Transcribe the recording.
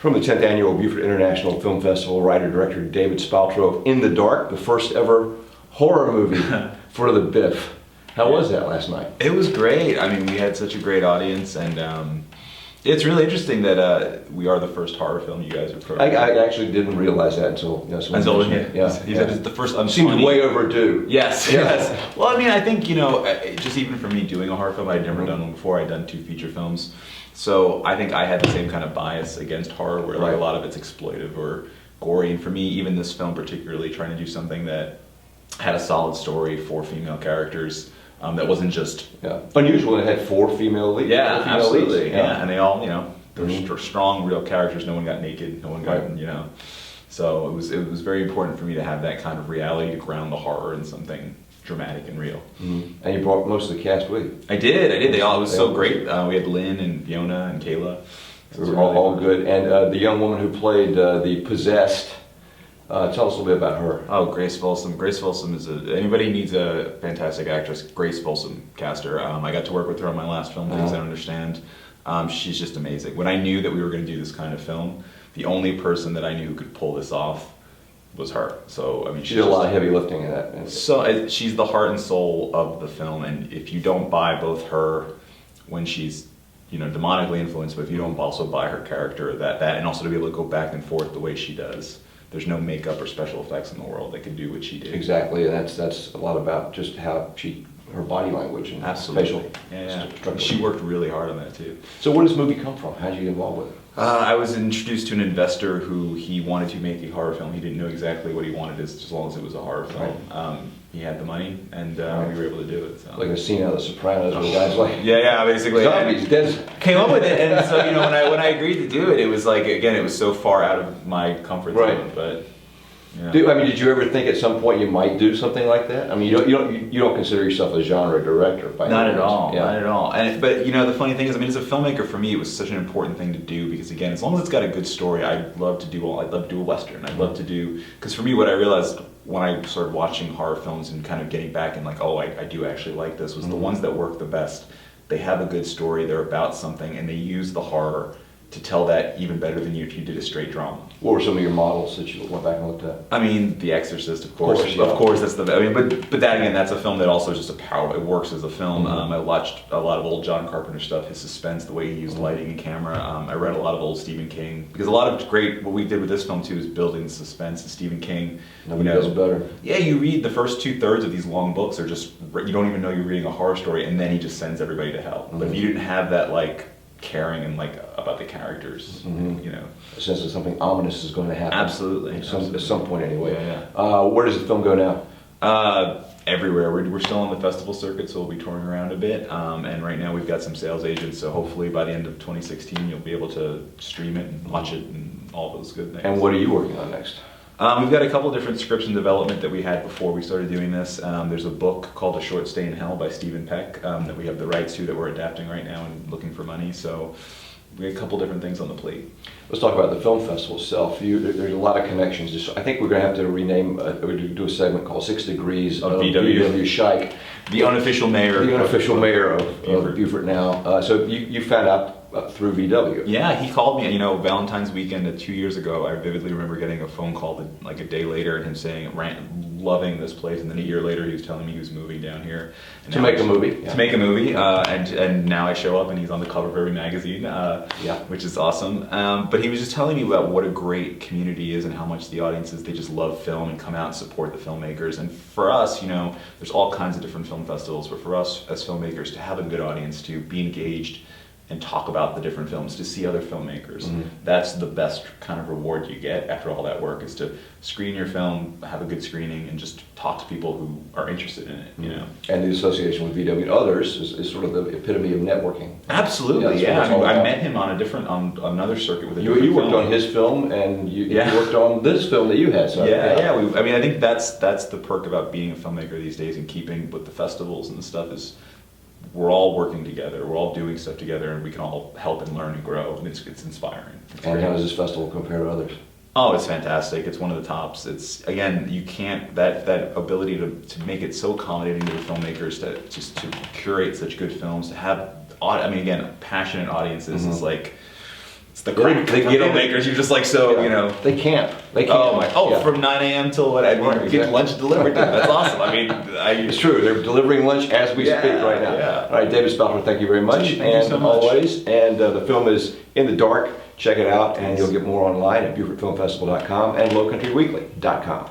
From the 10th Annual Beaufort International Film Festival, writer-director David Spaltro of In the Dark, the first ever horror movie for the Biff. How was that last night? It was great. I mean, we had such a great audience, and it's really interesting that we are the first horror film you guys are programming. I actually didn't realize that until Until he said it's the first. Seems way overdue. Yes, yes. Well, I mean, I think just even for me doing a horror film, I'd never done one before. I'd done 2 feature films, so I think I had the same kind of bias against horror, where like a lot of it's exploitive or gory. And for me, even this film particularly, trying to do something that had a solid story, 4 female characters. That wasn't just unusual. It had 4 female leads. Yeah, 4 female absolutely. Leads. Yeah, and they all, they're strong, real characters. No one got naked. No one got, So it was very important for me to have that kind of reality to ground the horror in something dramatic and real. Mm-hmm. And you brought most of the cast with you. I did. It was so great. We had Lynn and Fiona and Kayla. They were all good. And the young woman who played the possessed. Tell us a little bit about her. Oh, Grace Folsom. Grace Folsom is anybody needs a fantastic actress. Grace Folsom cast her. I got to work with her on my last film, Things I Don't Understand. She's just amazing. When I knew that we were going to do this kind of film, the only person that I knew who could pull this off was her. So I mean, she did a lot of heavy lifting in that. So she's the heart and soul of the film, and if you don't buy both her when she's demonically influenced, but if you don't also buy her character, that and also to be able to go back and forth the way she does. There's no makeup or special effects in the world that can do what she did. Exactly, and that's a lot about just how her body language and facial structure. She worked really hard on that too. So where does this movie come from? How did you get involved with it? I was introduced to an investor who he wanted to make a horror film. He didn't know exactly what he wanted as long as it was a horror film. Right. He had the money, and we were able to do it. So. Like a scene out of The Sopranos where the guy's like, basically. Zombies, came up with it, and so when I agreed to do it, it was like it was so far out of my comfort zone, but. Yeah. Did you ever think at some point you might do something like that? I mean, you don't consider yourself a genre director by not at all, not at all. But the funny thing is, I mean, as a filmmaker, for me, it was such an important thing to do because, again, as long as it's got a good story, I'd love to do a western. I'd love to do because for me, what I realized when I started watching horror films and kind of getting back and like, I do actually like this was the ones that work the best. They have a good story. They're about something, and they use the horror to tell that even better than if you did a straight drama. What were some of your models that you went back and looked at? I mean, The Exorcist, of course. Of course, that's but that again, that's a film that also is just it works as a film. I watched a lot of old John Carpenter stuff, his suspense, the way he used lighting and camera. I read a lot of old Stephen King because a lot of what we did with this film too is building the suspense. And Stephen King, nobody does better. Yeah, you read the first 2/3 of these long books are just you don't even know you're reading a horror story, and then he just sends everybody to hell. But if you didn't have that caring and about the characters, a sense of something ominous is going to happen. Absolutely, at some point anyway. Yeah. Where does the film go now? Everywhere. We're still on the festival circuit, so we'll be touring around a bit. And right now we've got some sales agents, so hopefully by the end of 2016 you'll be able to stream it and watch it and all those good things. And what are you working on next? We've got a couple different scripts in development that we had before we started doing this. There's a book called A Short Stay in Hell by Stephen Peck that we have the rights to that we're adapting right now and looking for money. So we have a couple different things on the plate. Let's talk about the film festival itself. There's a lot of connections. I think we're going to have to rename, do a segment called 6 Degrees of B.W. Scheich. The unofficial mayor. The unofficial mayor of Beaufort now. So you found out through VW. Yeah, he called me, Valentine's weekend 2 years ago. I vividly remember getting a phone call like a day later and him saying, loving this place. And then a year later he was telling me he was moving down here. To make a movie. To make a movie. And now I show up and he's on the cover of every magazine, which is awesome. But he was just telling me about what a great community is and how much the audience is. They just love film and come out and support the filmmakers. And for us, there's all kinds of different film festivals, but for us as filmmakers to have a good audience, to be engaged and talk about the different films, to see other filmmakers. That's the best kind of reward you get after all that work, is to screen your film, have a good screening, and just talk to people who are interested in it, And the association with VW and others is sort of the epitome of networking. Absolutely, I met him on another circuit with a different You worked film. on his film, and you worked on this film that you had. So I think that's the perk about being a filmmaker these days and keeping with the festivals and the stuff is we're all working together, we're all doing stuff together, and we can all help and learn and grow, and it's inspiring. And how does this festival compare to others? Oh, it's fantastic. It's one of the tops. It's, again, you can't, that ability to make it so accommodating to the filmmakers, to curate such good films, to have, passionate audiences is like, It's the crack for filmmakers. You're just like, so, you know. They camp. They camp. Oh my! Oh, Yeah. from 9 a.m. till what? I mean, Right, get exactly. lunch delivered. That's awesome. I mean, It's true. They're delivering lunch as we Yeah, speak right now. yeah. All right, David Spaltro, thank you very much. Thank you and so much. always. And the film is In the Dark. Check it out, and you'll get more online at BeaufortFilmFestival.com and LowCountryWeekly.com.